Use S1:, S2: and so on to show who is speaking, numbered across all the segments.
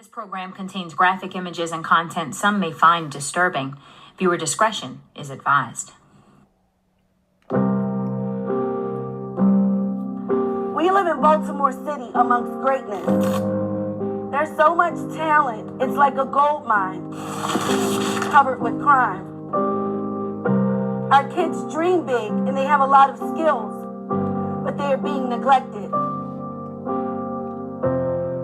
S1: This program contains graphic images and content some may find disturbing. Viewer discretion is advised.
S2: We live in Baltimore City amongst greatness. There's so much talent, it's like a gold mine covered with crime. Our kids dream big and they have a lot of skills, but they are being neglected.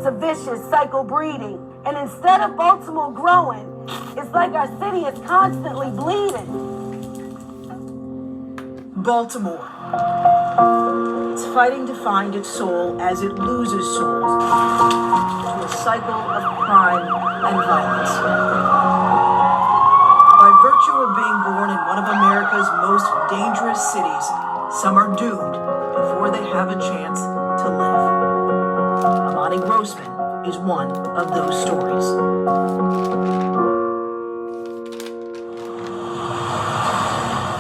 S2: It's a vicious cycle breeding, and instead of Baltimore growing, it's like our city is constantly bleeding.
S3: Baltimore. It's fighting to find its soul as it loses souls to a cycle of crime and violence. By virtue of being born in one of America's most dangerous cities, some are doomed before they have a chance to live. Amani Grossman is one of those stories.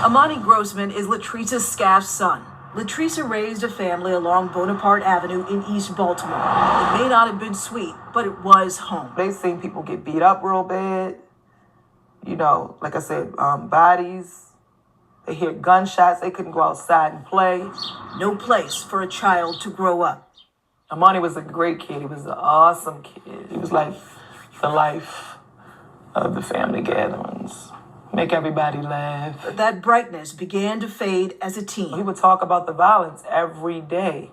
S3: Amani Grossman is Latresa Scaff's son. Latresa raised a family along Bonaparte Avenue in East Baltimore. It may not have been sweet, but it was home.
S4: They've seen people get beat up real bad. You know, like I said, bodies. They hear gunshots. They couldn't go outside and play.
S3: No place for a child to grow up.
S4: Amani was a great kid. He was an awesome kid. He was like the life of the family gatherings. Make everybody laugh.
S3: But that brightness began to fade as a teen.
S4: He would talk about the violence every day.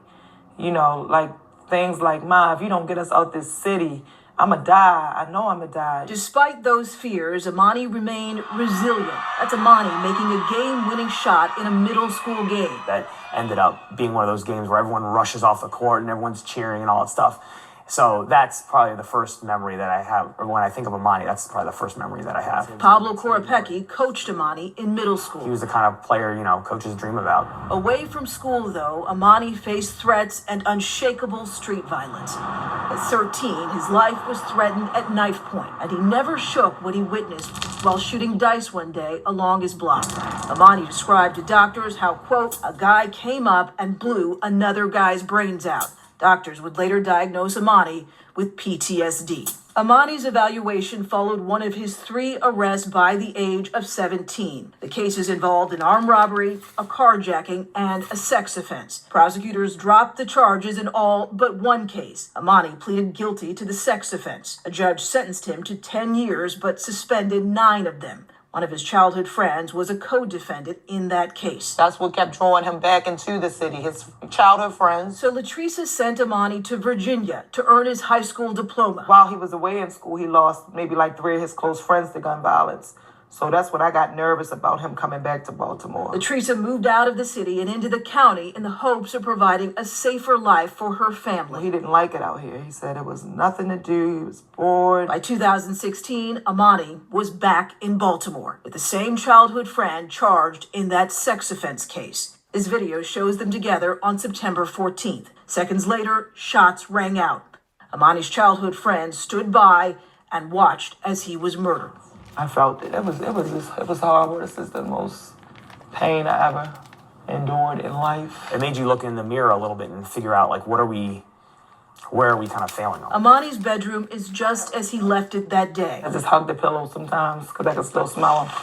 S4: You know, like things like, Ma, if you don't get us out this city, I'ma die. I know I'ma die.
S3: Despite those fears, Amani remained resilient. That's Amani making a game-winning shot in a middle school game.
S5: That ended up being one of those games where everyone rushes off the court and everyone's cheering and all that stuff. So that's probably the first memory that I have, or when I think of Amani, that's probably the first memory that I have.
S3: Pablo Korapecki coached Amani in middle school.
S5: He was the kind of player, you know, coaches dream about.
S3: Away from school, though, Amani faced threats and unshakable street violence. At 13, his life was threatened at knife point, and he never shook what he witnessed while shooting dice one day along his block. Amani described to doctors how, quote, a guy came up and blew another guy's brains out. Doctors would later diagnose Amani with PTSD. Amani's evaluation followed one of his 3 arrests by the age of 17. The cases involved an armed robbery, a carjacking, and a sex offense. Prosecutors dropped the charges in all but one case. Amani pleaded guilty to the sex offense. A judge sentenced him to 10 years but suspended 9 of them. One of his childhood friends was a co-defendant in that case.
S4: That's what kept drawing him back into the city, his childhood friends.
S3: So Latresa sent Amani to Virginia to earn his high school diploma.
S4: While he was away in school, he lost maybe like 3 of his close friends to gun violence. So that's when I got nervous about him coming back to Baltimore.
S3: Latresa moved out of the city and into the county in the hopes of providing a safer life for her family.
S4: He didn't like it out here. He said it was nothing to do. He was bored.
S3: By 2016, Amani was back in Baltimore with the same childhood friend charged in that sex offense case. This video shows them together on September 14th. Seconds later, shots rang out. Amani's childhood friend stood by and watched as he was murdered.
S4: I felt it. It was horrible. This is the most pain I ever endured in life.
S5: It made you look in the mirror a little bit and figure out, like, where are we kind of failing on?
S3: Amani's bedroom is just as he left it that day.
S4: I just hug the pillow sometimes because I can still smell him.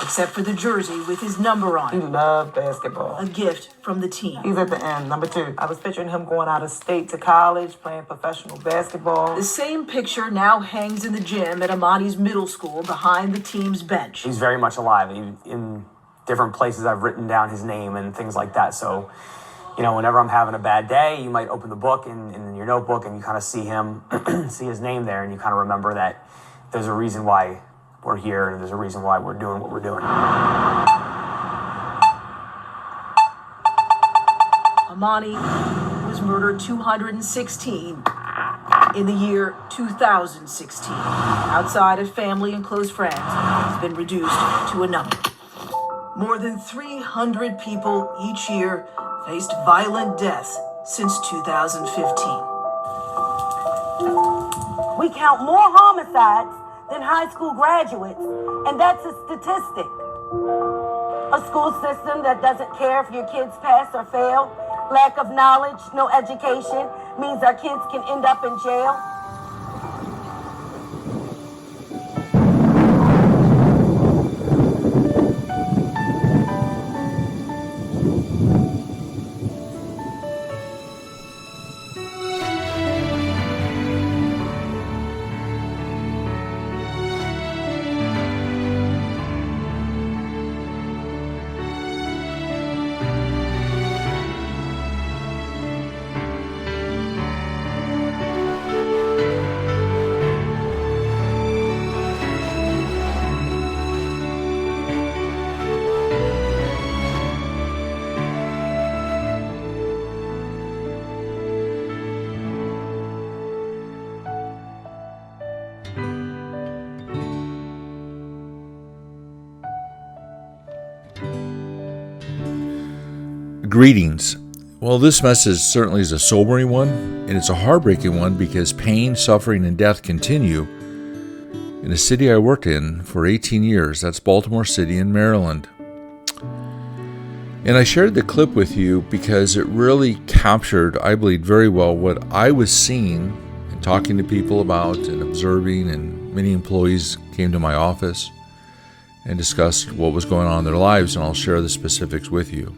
S3: Except for the jersey with his number on
S4: He
S3: it.
S4: loved basketball.
S3: A gift from the team.
S4: He's at the end, number 2. I was picturing him going out of state to college, playing professional basketball.
S3: The same picture now hangs in the gym at Amani's middle school behind the team's bench.
S5: He's very much alive. In different places I've written down his name and things like that. So, you know, whenever I'm having a bad day, you might open the book in your notebook and you kind of see him, see his name there, and you kind of remember that there's a reason why we're here and there's a reason why we're doing what we're doing.
S3: Amani was murdered 216 in the year 2016. Outside of family and close friends, has been reduced to a number. More than 300 people each year faced violent death since 2015.
S2: We count more homicides than high school graduates, and that's a statistic. A school system that doesn't care if your kids pass or fail, lack of knowledge, no education, means our kids can end up in jail.
S6: Greetings. Well, this message certainly is a sobering one, and it's a heartbreaking one because pain, suffering, and death continue in a city I worked in for 18 years. That's Baltimore City in Maryland. And I shared the clip with you because it really captured, I believe, very well what I was seeing and talking to people about and observing, and many employees came to my office and discussed what was going on in their lives, and I'll share the specifics with you.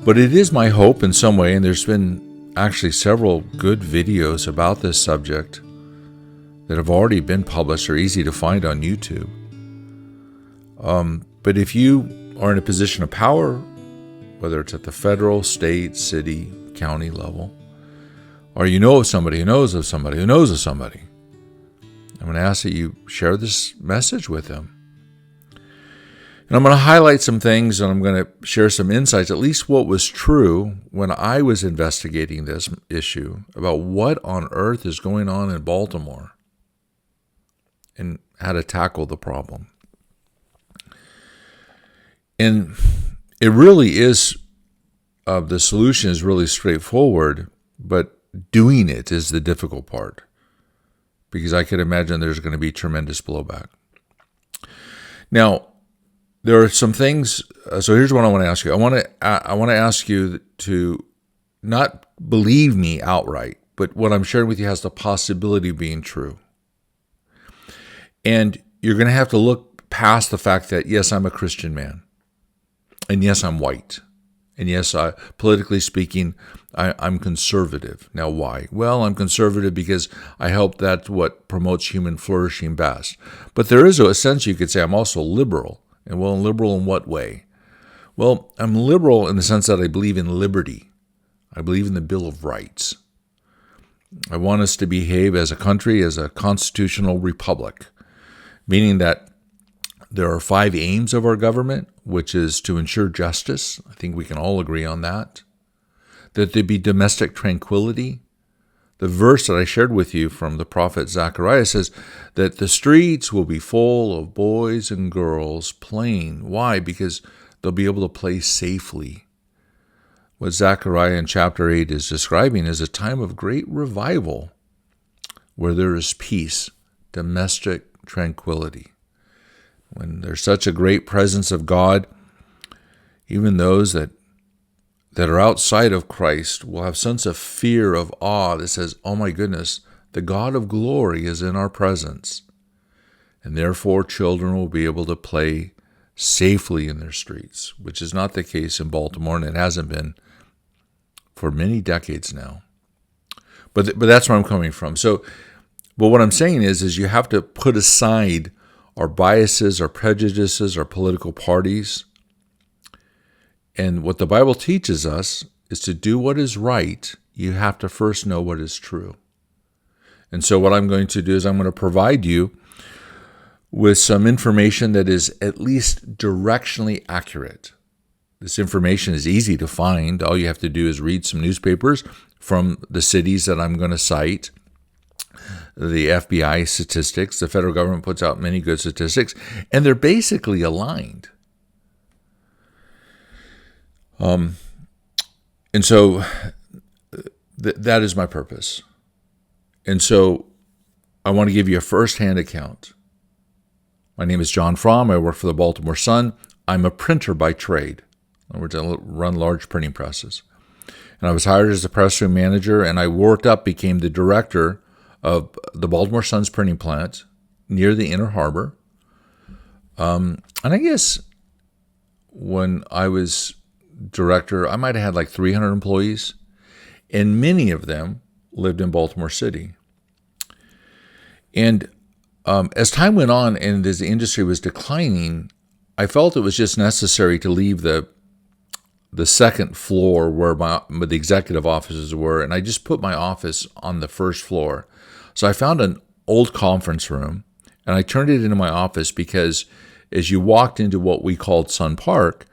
S6: But it is my hope in some way, and there's been actually several good videos about this subject that have already been published or easy to find on YouTube. But if you are in a position of power, whether it's at the federal, state, city, county level, or you know of somebody who knows of somebody who knows of somebody, I'm going to ask that you share this message with them. And I'm going to highlight some things, and I'm going to share some insights, at least what was true when I was investigating this issue about what on earth is going on in Baltimore and how to tackle the problem. And it really is, the solution is really straightforward, but doing it is the difficult part, because I can imagine there's going to be tremendous blowback. Now, there are some things. So here's what I want to ask you. I want to ask you to not believe me outright, but what I'm sharing with you has the possibility of being true. And you're going to have to look past the fact that, yes, I'm a Christian man, and yes, I'm white, and yes, politically speaking, I'm conservative. Now, why? Well, I'm conservative because I hope that's what promotes human flourishing best. But there is a sense you could say I'm also liberal. And well, liberal in what way? Well, I'm liberal in the sense that I believe in liberty. I believe in the Bill of Rights. I want us to behave as a country, as a constitutional republic, meaning that there are 5 aims of our government, which is to ensure justice. I think we can all agree on that. That there be domestic tranquility. The verse that I shared with you from the prophet Zechariah says that the streets will be full of boys and girls playing. Why? Because they'll be able to play safely. What Zechariah in chapter 8 is describing is a time of great revival where there is peace, domestic tranquility. When there's such a great presence of God, even those that are outside of Christ will have a sense of fear, of awe that says, oh my goodness, the God of glory is in our presence. And therefore children will be able to play safely in their streets, which is not the case in Baltimore, and it hasn't been for many decades now. But that's where I'm coming from. But what I'm saying is you have to put aside our biases, our prejudices, our political parties. And what the Bible teaches us is to do what is right, you have to first know what is true. And so what I'm going to do is I'm going to provide you with some information that is at least directionally accurate. This information is easy to find. All you have to do is read some newspapers from the cities that I'm going to cite. The FBI statistics, the federal government puts out many good statistics, and they're basically aligned. And so that is my purpose. And so I want to give you a firsthand account. My name is John Fromm. I work for the Baltimore Sun. I'm a printer by trade. In other words, I run large printing presses. And I was hired as a pressroom manager, and I worked up, became the director of the Baltimore Sun's printing plant near the Inner Harbor. And I guess when I was director, I might have had like 300 employees, and many of them lived in Baltimore City. And as time went on and as the industry was declining, I felt it was just necessary to leave the second floor where the executive offices were, and I just put my office on the first floor. So I found an old conference room, and I turned it into my office because as you walked into what we called Sun Park,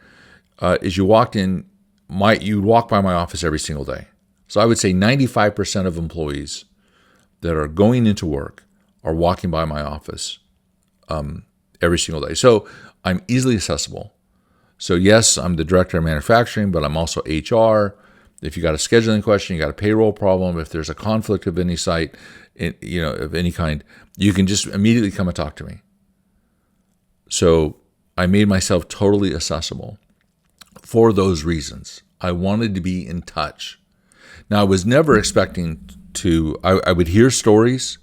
S6: as you walked in, you'd walk by my office every single day. So I would say 95% of employees that are going into work are walking by my office every single day. So I'm easily accessible. So yes, I'm the director of manufacturing, but I'm also HR. If you got a scheduling question, you got a payroll problem, if there's a conflict of any site, of any kind, you can just immediately come and talk to me. So I made myself totally accessible for those reasons. I wanted to be in touch. Now, I was never expecting to, I would hear stories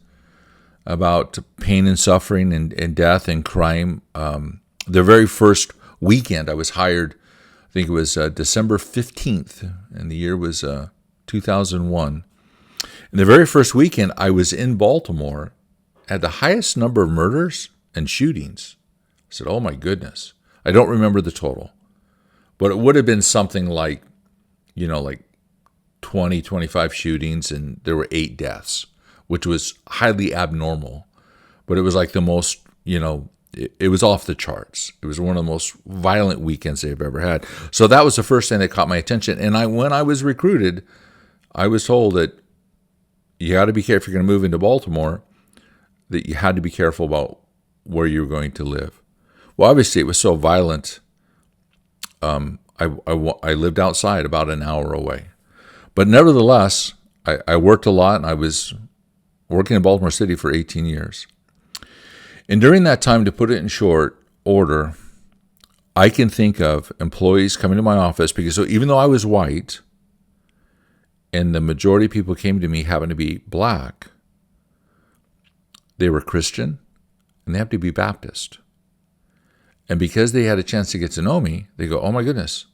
S6: about pain and suffering and death and crime. The very first weekend I was hired, I think it was December 15th, and the year was 2001. And the very first weekend I was in Baltimore, had the highest number of murders and shootings. I said, oh my goodness. I don't remember the total, but it would have been something like, like 20, 25 shootings, and there were 8 deaths, which was highly abnormal. But it was like the most, it was off the charts. It was one of the most violent weekends they've ever had. So that was the first thing that caught my attention. And when I was recruited, I was told that you got to be careful if you're going to move into Baltimore, that you had to be careful about where you were going to live. Well, obviously it was so violent. I lived outside about an hour away. But nevertheless, I worked a lot, and I was working in Baltimore City for 18 years. And during that time, to put it in short order, I can think of employees coming to my office because even though I was white, and the majority of people came to me happened to be black, they were Christian, and they have to be Baptist. And because they had a chance to get to know me, they go, oh my goodness,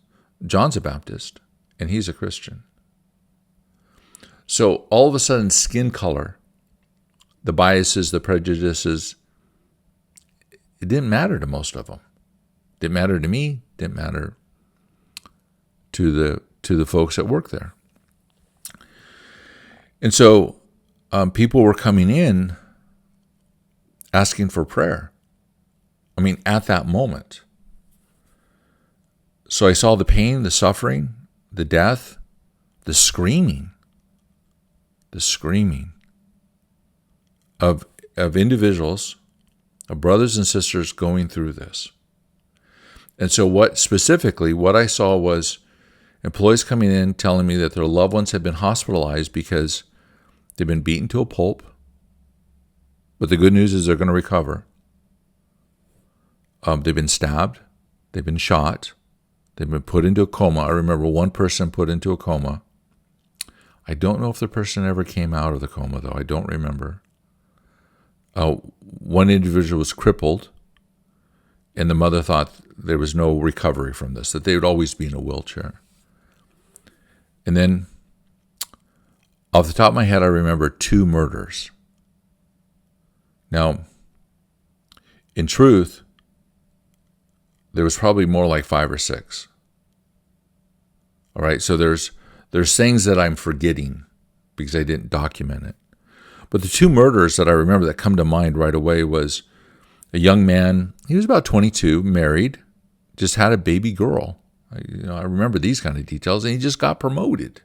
S6: John's a Baptist, and he's a Christian. So all of a sudden, skin color, the biases, the prejudices, it didn't matter to most of them. Didn't matter to me, didn't matter to the folks that work there. And so people were coming in asking for prayer. I mean, at that moment. So I saw the pain, the suffering, the death, the screaming of individuals, of brothers and sisters going through this. And so what I saw was employees coming in telling me that their loved ones had been hospitalized because they've been beaten to a pulp, but the good news is they're going to recover. They've been stabbed, they've been shot, they've been put into a coma. I remember one person put into a coma. I don't know if the person ever came out of the coma, though. I don't remember. One individual was crippled, and the mother thought there was no recovery from this, that they would always be in a wheelchair. And then, off the top of my head, I remember 2 murders. Now, in truth, there was probably more like 5 or 6. All right, so there's things that I'm forgetting because I didn't document it. But the 2 murders that I remember that come to mind right away was a young man, he was about 22, married, just had a baby girl. I remember these kind of details, and he just got promoted.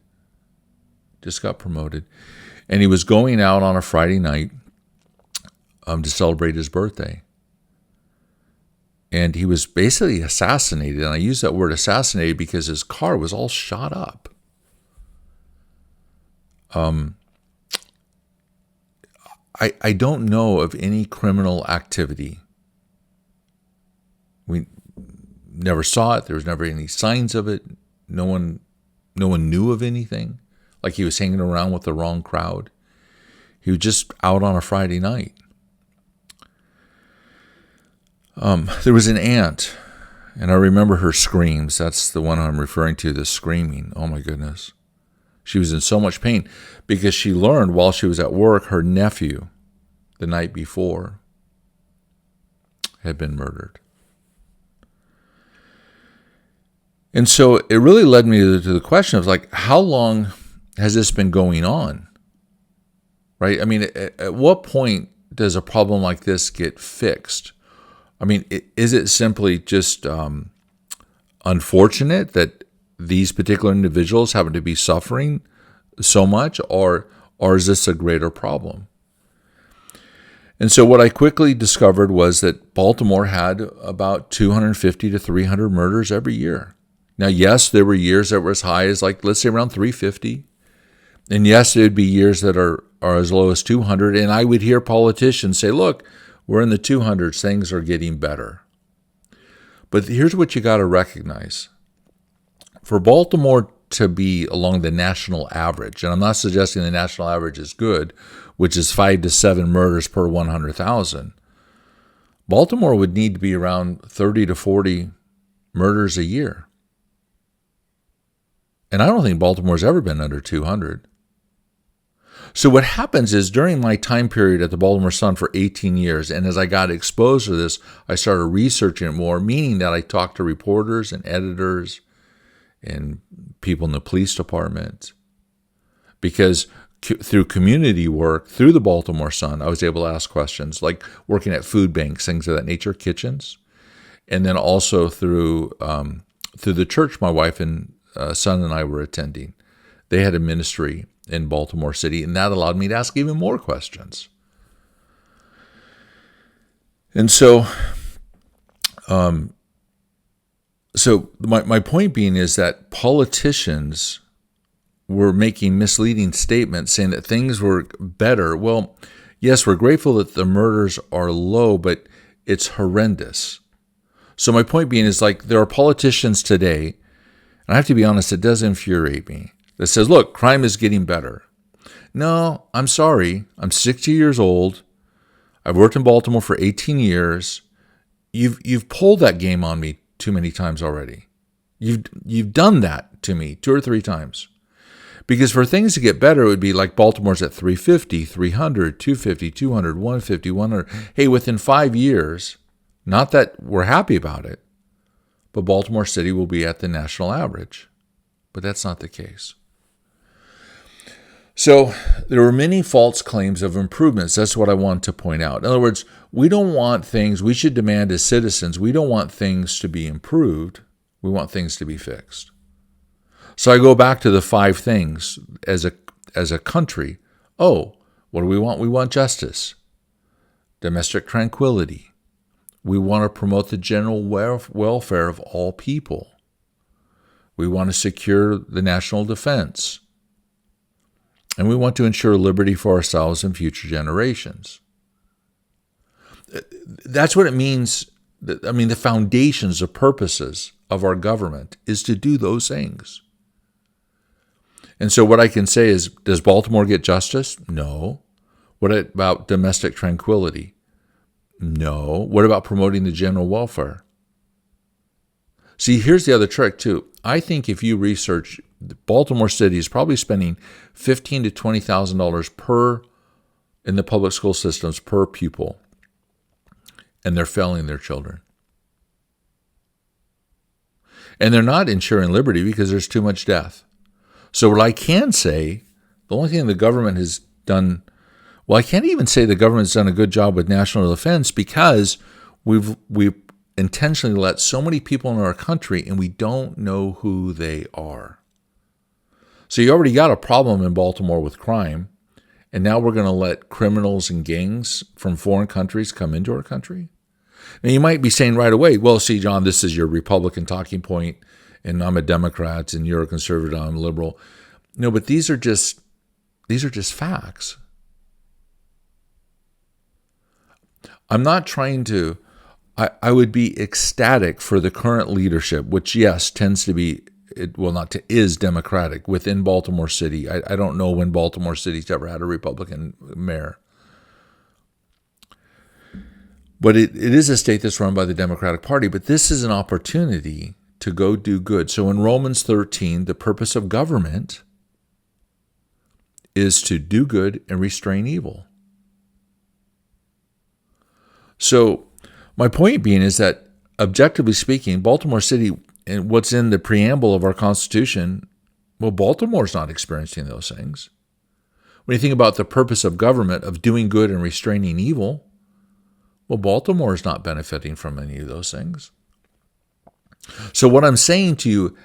S6: And he was going out on a Friday night to celebrate his birthday. And he was basically assassinated, and I use that word assassinated because his car was all shot up. I don't know of any criminal activity. We never saw it. There was never any signs of it. No one knew of anything. Like he was hanging around with the wrong crowd. He was just out on a Friday night. There was an aunt, and I remember her screams. That's the one I'm referring to, the screaming. Oh my goodness. She was in so much pain because she learned while she was at work, her nephew, the night before, had been murdered. And so it really led me to the question of how long has this been going on? Right? I mean, at what point does a problem like this get fixed? I mean, is it simply just unfortunate that these particular individuals happen to be suffering so much, or is this a greater problem? And so what I quickly discovered was that Baltimore had about 250 to 300 murders every year. Now, yes, there were years that were as high as, like, let's say around 350. And yes, there'd be years that are as low as 200. And I would hear politicians say, look, we're in the 200s, things are getting better. But here's what you got to recognize. For Baltimore to be along the national average, and I'm not suggesting the national average is good, which is 5 to 7 murders per 100,000, Baltimore would need to be around 30 to 40 murders a year. And I don't think Baltimore's ever been under 200. So what happens is, during my time period at the Baltimore Sun for 18 years, and as I got exposed to this, I started researching it more, meaning that I talked to reporters and editors and people in the police department. Because through community work, through the Baltimore Sun, I was able to ask questions, like working at food banks, things of that nature, kitchens. And then also through the church my wife and son and I were attending. They had a ministry in Baltimore City, and that allowed me to ask even more questions. And so, my point being is that politicians were making misleading statements saying that things were better. Well, yes, we're grateful that the murders are low, but it's horrendous. So my point being is, like, there are politicians today, and I have to be honest, it does infuriate me, that says, look, crime is getting better. No, I'm sorry. I'm 60 years old. I've worked in Baltimore for 18 years. You've pulled that game on me too many times already. You've done that to me 2 or 3 times. Because for things to get better, it would be like Baltimore's at 350, 300, 250, 200, 150, 100. Hey, within 5 years, not that we're happy about it, but Baltimore City will be at the national average. But that's not the case. So there were many false claims of improvements. That's what I want to point out. In other words, we don't want things, we should demand as citizens, we don't want things to be improved. We want things to be fixed. So I go back to the 5 things as a country. Oh, what do we want? We want justice, domestic tranquility. We want to promote the general welfare of all people. We want to secure the national defense. And we want to ensure liberty for ourselves and future generations. That's what it means. I mean, the foundations, the purposes of our government is to do those things. And so what I can say is, does Baltimore get justice? No. What about domestic tranquility? No. What about promoting the general welfare? See, here's the other trick too. I think if you research, Baltimore City is probably spending $15,000 to $20,000 in the public school systems per pupil, and they're failing their children. And they're not ensuring liberty because there's too much death. So what I can say, the only thing the government has done, well, I can't even say the government's done a good job with national defense, because we've intentionally let so many people in our country and we don't know who they are. So you already got a problem in Baltimore with crime, and now we're going to let criminals and gangs from foreign countries come into our country? Now you might be saying right away, well, see, John, this is your Republican talking point, and I'm a Democrat, and you're a conservative, I'm a liberal. No, but these are just facts. I'm not trying to, I would be ecstatic for the current leadership, which, yes, tends to be, is Democratic within Baltimore City. I don't know when Baltimore City's ever had a Republican mayor. But it is a state that's run by the Democratic Party. But this is an opportunity to go do good. So in Romans 13, the purpose of government is to do good and restrain evil. So my point being is that, objectively speaking, Baltimore City, and what's in the preamble of our Constitution, well, Baltimore's not experiencing those things. When you think about the purpose of government, of doing good and restraining evil, well, Baltimore is not benefiting from any of those things. So what I'm saying to you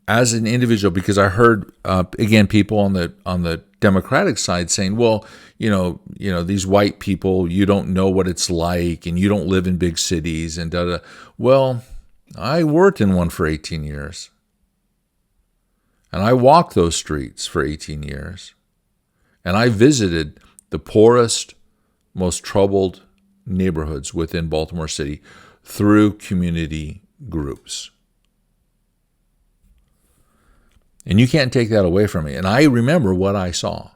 S6: as an individual, because I heard, again, people on the Democratic side saying, well, these white people, you don't know what it's like, and you don't live in big cities, and da da. Well, I worked in one for 18 years. And I walked those streets for 18 years. And I visited the poorest, most troubled neighborhoods within Baltimore City through community groups. And you can't take that away from me. And I remember what I saw.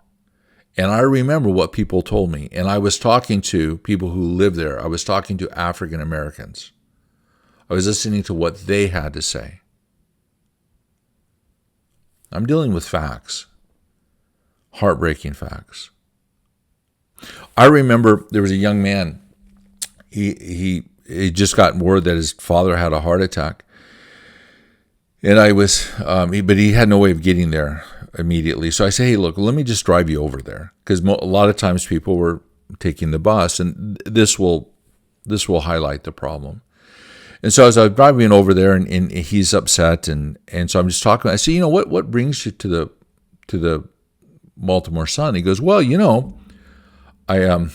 S6: And I remember what people told me. And I was talking to people who live there. I was talking to African Americans. I was listening to what they had to say. I'm dealing with facts. Heartbreaking facts. I remember there was a young man. He just got word that his father had a heart attack. And I was, but he had no way of getting there immediately. So I say, hey, look, let me just drive you over there. Because a lot of times people were taking the bus, and this will highlight the problem. And so as I was driving over there, and he's upset, and so I'm just talking. I say, what brings you to the Baltimore Sun? He goes, well, I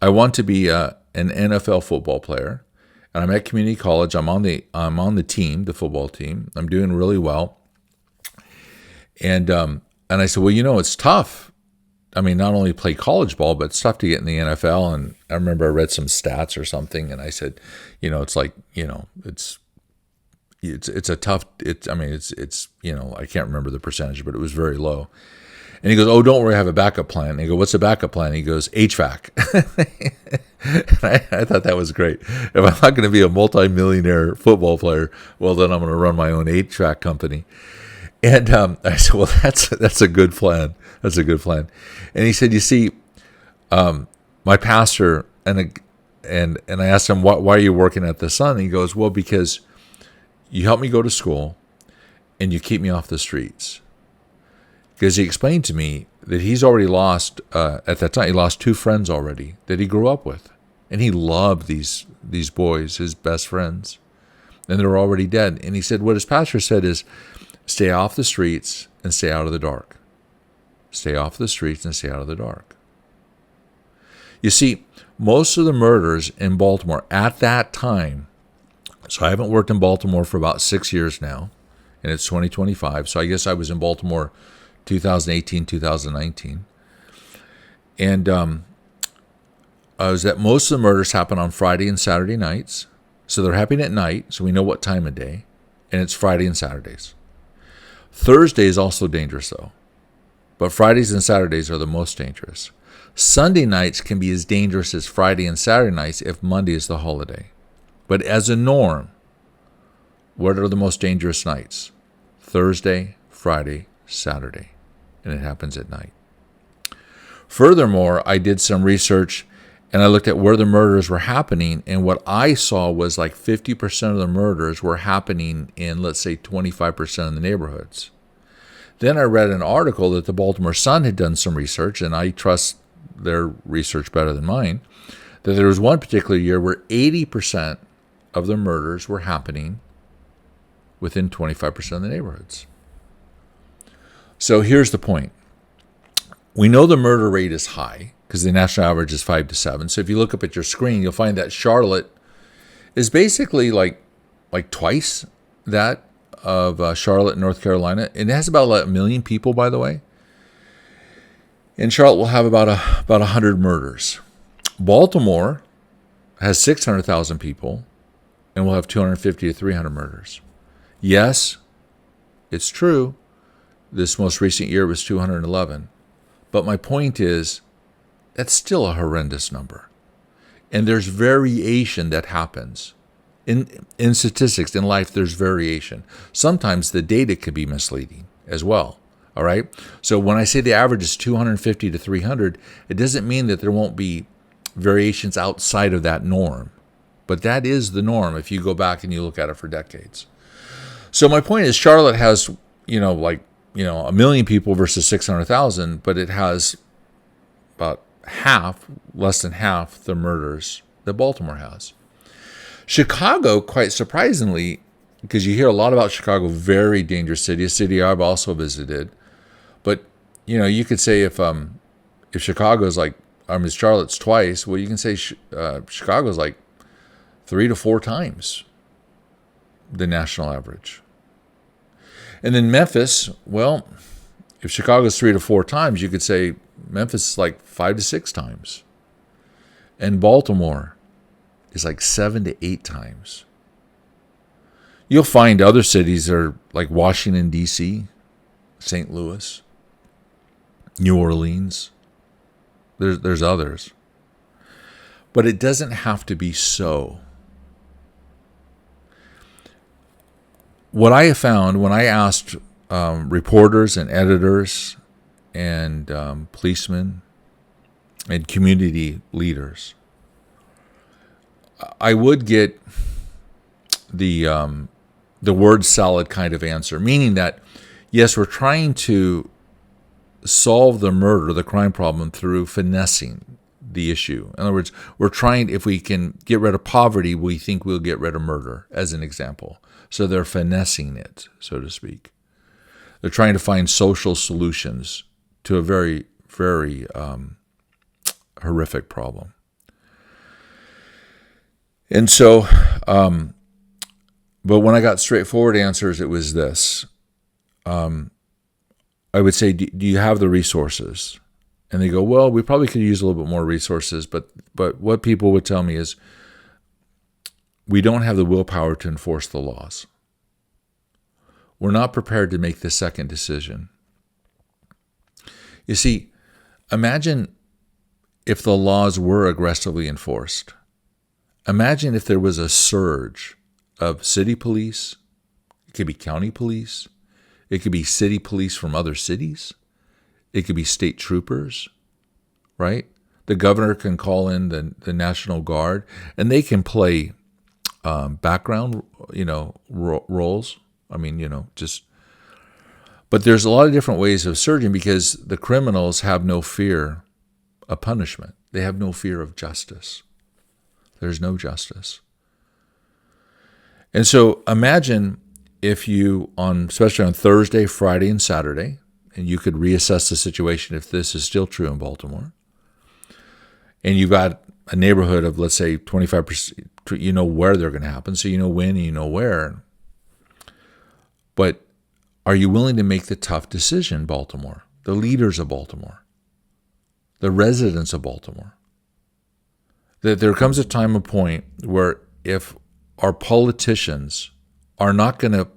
S6: want to be an NFL football player. And I'm at community college. I'm on the team, the football team. I'm doing really well. And I said, well, it's tough. I mean, not only play college ball, but it's tough to get in the NFL. And I remember I read some stats or something, and I said, it's like, it's a tough. I can't remember the percentage, but it was very low. And he goes, oh, don't worry, I have a backup plan. And I go, what's the backup plan? And he goes, HVAC. And I thought that was great. If I'm not going to be a multimillionaire football player, well, then I'm going to run my own HVAC company. And I said, well, that's a good plan. That's a good plan. And he said, you see, my pastor, and I asked him, why are you working at the Sun? And he goes, well, because you help me go to school and you keep me off the streets. Because he explained to me that he's already lost, at that time, he lost 2 friends already that he grew up with. And he loved these boys, his best friends. And they're already dead. And he said, what his pastor said is, stay off the streets and stay out of the dark. Stay off the streets and stay out of the dark. You see, most of the murders in Baltimore at that time, so I haven't worked in Baltimore for about 6 years now, and it's 2025, so I guess I was in Baltimore 2018, 2019. And was that most of the murders happen on Friday and Saturday nights. So they're happening at night, so we know what time of day. And it's Friday and Saturdays. Thursday is also dangerous, though. But Fridays and Saturdays are the most dangerous. Sunday nights can be as dangerous as Friday and Saturday nights if Monday is the holiday. But as a norm, what are the most dangerous nights? Thursday, Friday, Saturday. And it happens at night. Furthermore, I did some research and I looked at where the murders were happening, and what I saw was like 50% of the murders were happening in, let's say, 25% of the neighborhoods. Then I read an article that the Baltimore Sun had done some research, and I trust their research better than mine, that there was one particular year where 80% of the murders were happening within 25% of the neighborhoods. So here's the point. We know the murder rate is high because the national average is 5 to 7. So if you look up at your screen, you'll find that Charlotte is basically like twice that of Charlotte, North Carolina. And it has about 1 million people, by the way. And Charlotte will have about 100 murders. Baltimore has 600,000 people and will have 250 to 300 murders. Yes, it's true. This most recent year was 211. But my point is, that's still a horrendous number. And there's variation that happens. In statistics, in life, there's variation. Sometimes the data can be misleading as well. All right? So when I say the average is 250 to 300, it doesn't mean that there won't be variations outside of that norm. But that is the norm if you go back and you look at it for decades. So my point is, Charlotte has, 1 million people versus 600,000, but it has about less than half the murders that Baltimore has. Chicago, quite surprisingly, because you hear a lot about Chicago, very dangerous city, a city I've also visited, but you could say if Chicago's like, Charlotte's twice, well, you can say Chicago's like 3 to 4 times the national average. And then Memphis, well, if Chicago's 3 to 4 times, you could say Memphis is like 5 to 6 times. And Baltimore is like 7 to 8 times. You'll find other cities that are like Washington, D.C., St. Louis, New Orleans. There's others. But it doesn't have to be so. What I have found when I asked reporters and editors and policemen and community leaders, I would get the word salad kind of answer, meaning that, yes, we're trying to solve the murder, the crime problem, through finessing the issue. In other words, we're trying, if we can get rid of poverty, we think we'll get rid of murder, as an example. So they're finessing it, so to speak. They're trying to find social solutions to a very, very horrific problem. And so, but when I got straightforward answers, it was this. I would say, do you have the resources? And they go, well, we probably could use a little bit more resources, but what people would tell me is, we don't have the willpower to enforce the laws. We're not prepared to make the second decision. You see, imagine if the laws were aggressively enforced. Imagine if there was a surge of city police. It could be county police. It could be city police from other cities. It could be state troopers, right? The governor can call in the National Guard, and they can play background, roles. But there's a lot of different ways of surging, because the criminals have no fear of punishment. They have no fear of justice. There's no justice. And so imagine if you, especially on Thursday, Friday, and Saturday, and you could reassess the situation if this is still true in Baltimore, and you've got a neighborhood of, let's say, 25%, you know where they're going to happen, so you know when and you know where. But are you willing to make the tough decision, Baltimore? The leaders of Baltimore, the residents of Baltimore, that there comes a time, a point where if our politicians are not going to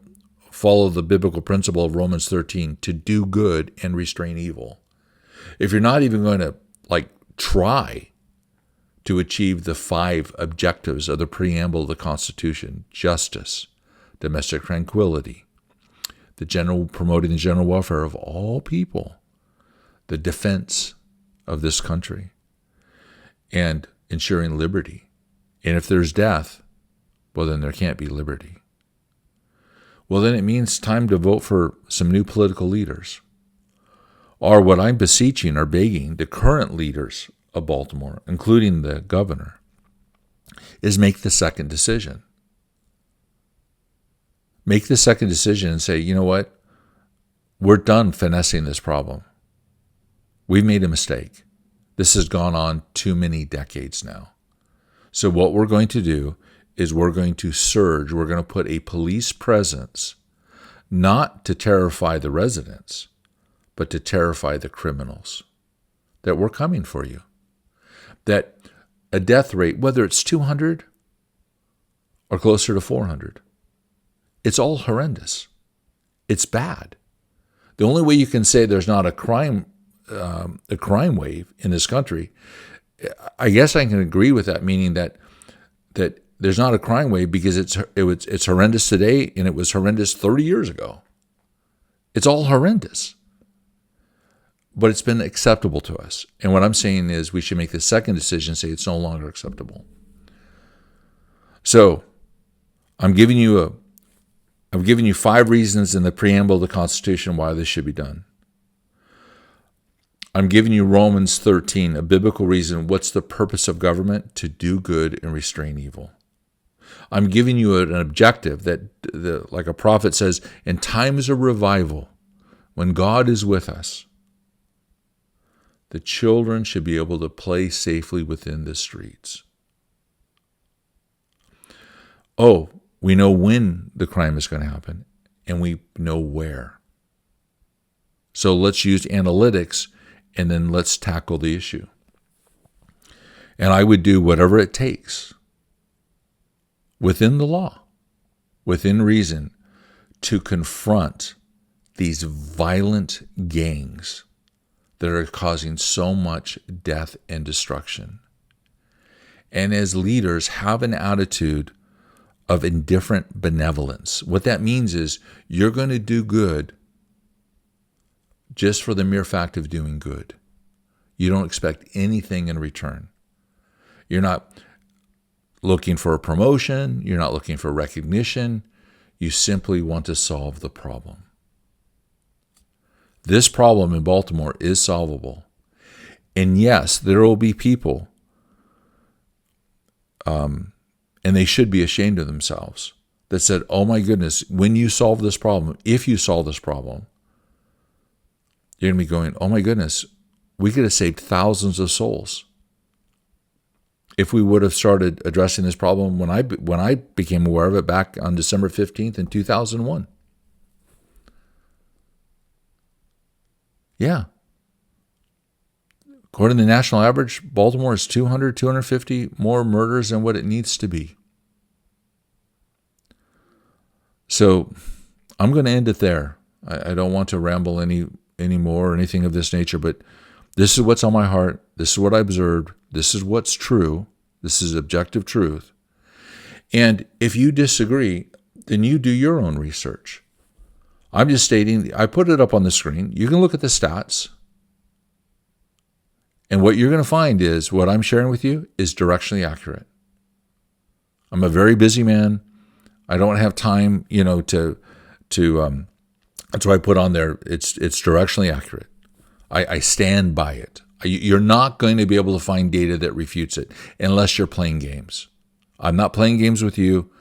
S6: follow the biblical principle of Romans 13 to do good and restrain evil, if you're not even going to try to achieve the 5 objectives of the preamble of the Constitution: justice, domestic tranquility, promoting the general welfare of all people, the defense of this country, and ensuring liberty. And if there's death, well, then there can't be liberty. Well, then it means time to vote for some new political leaders. Or what I'm beseeching or begging the current leaders of Baltimore, including the governor, is make the second decision. Make the second decision and say, you know what? We're done finessing this problem. We've made a mistake. This has gone on too many decades now. So what we're going to do is we're going to surge. We're going to put a police presence, not to terrify the residents, but to terrify the criminals, that we're coming for you. That a death rate, whether it's 200 or closer to 400, it's all horrendous. It's bad. The only way you can say there's not a crime wave in this country, I guess I can agree with that, meaning that there's not a crime wave because it's horrendous today and it was horrendous 30 years ago. It's all horrendous. But it's been acceptable to us. And what I'm saying is we should make the second decision, say it's no longer acceptable. So I'm giving you 5 reasons in the preamble of the Constitution why this should be done. I'm giving you Romans 13, a biblical reason. What's the purpose of government? To do good and restrain evil. I'm giving you an objective that, like a prophet says, in times of revival, when God is with us, The children should be able to play safely within the streets. Oh, we know when the crime is going to happen, and we know where. So let's use analytics, and then let's tackle the issue. And I would do whatever it takes within the law, within reason, to confront these violent gangs that are causing so much death and destruction. And as leaders, have an attitude of indifferent benevolence. What that means is you're going to do good just for the mere fact of doing good. You don't expect anything in return. You're not looking for a promotion. You're not looking for recognition. You simply want to solve the problem. This problem in Baltimore is solvable. And yes, there will be people, and they should be ashamed of themselves, that said, oh my goodness, when you solve this problem, if you solve this problem, you're going to be going, oh my goodness, we could have saved thousands of souls if we would have started addressing this problem when I became aware of it back on December 15th in 2001. Yeah. According to the national average, Baltimore is 200, 250 more murders than what it needs to be. So I'm going to end it there. I don't want to ramble any more or anything of this nature, but this is what's on my heart. This is what I observed. This is what's true. This is objective truth. And if you disagree, then you do your own research. I'm just stating, I put it up on the screen. You can look at the stats. And what you're going to find is what I'm sharing with you is directionally accurate. I'm a very busy man. I don't have time, to that's why I put on there, it's directionally accurate. I stand by it. You're not going to be able to find data that refutes it unless you're playing games. I'm not playing games with you.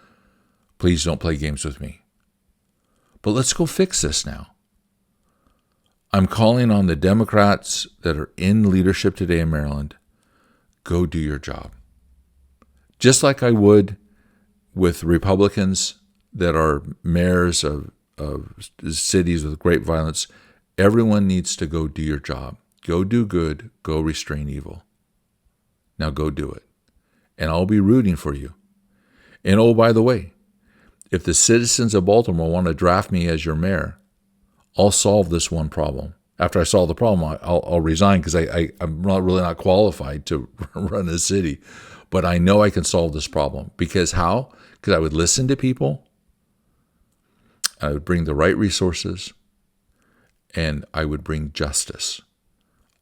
S6: Please don't play games with me. But let's go fix this now. I'm calling on the Democrats that are in leadership today in Maryland, go do your job. Just like I would with Republicans that are mayors of cities with great violence, everyone needs to go do your job. Go do good, go restrain evil. Now go do it. And I'll be rooting for you. And oh, by the way, if the citizens of Baltimore want to draft me as your mayor, I'll solve this one problem. After I solve the problem, I'll resign because I'm not qualified to run a city. But I know I can solve this problem. Because how? Because I would listen to people, I would bring the right resources, and I would bring justice.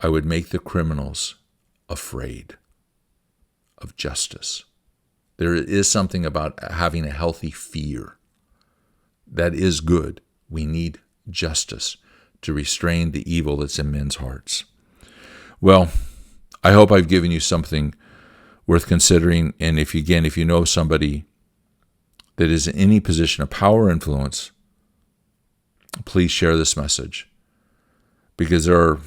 S6: I would make the criminals afraid of justice. There is something about having a healthy fear. That is good. We need justice to restrain the evil that's in men's hearts. Well, I hope I've given you something worth considering. And if you know somebody that is in any position of power or influence, please share this message. Because there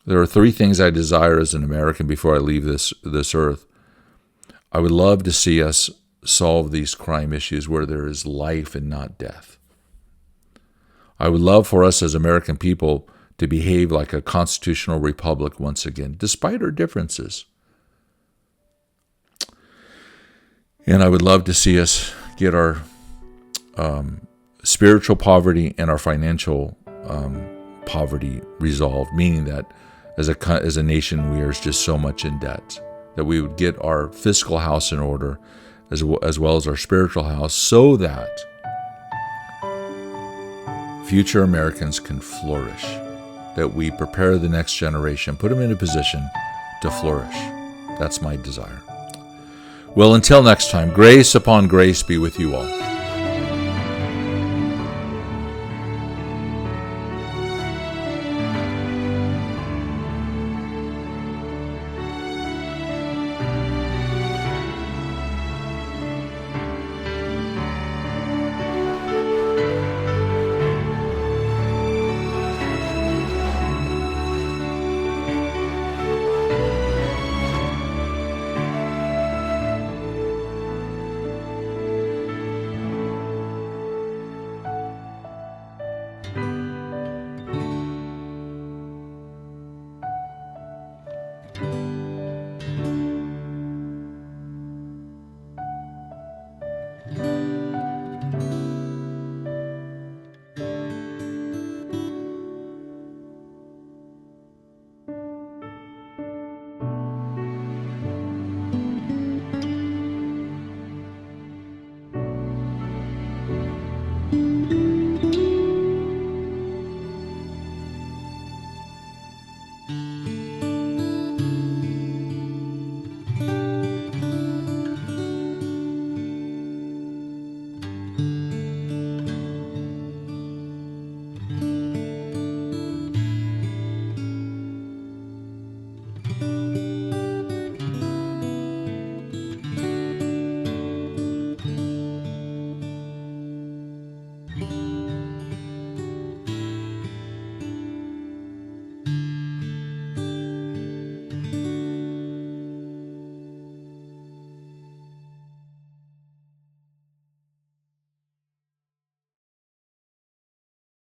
S6: are three things I desire as an American before I leave this earth. I would love to see us solve these crime issues where there is life and not death. I would love for us as American people to behave like a constitutional republic once again, despite our differences. And I would love to see us get our spiritual poverty and our financial poverty resolved, meaning that as a nation we are just so much in debt, that we would get our fiscal house in order as well as our spiritual house, so that future Americans can flourish, that we prepare the next generation, put them in a position to flourish. That's my desire. Well, until next time, grace upon grace be with you all.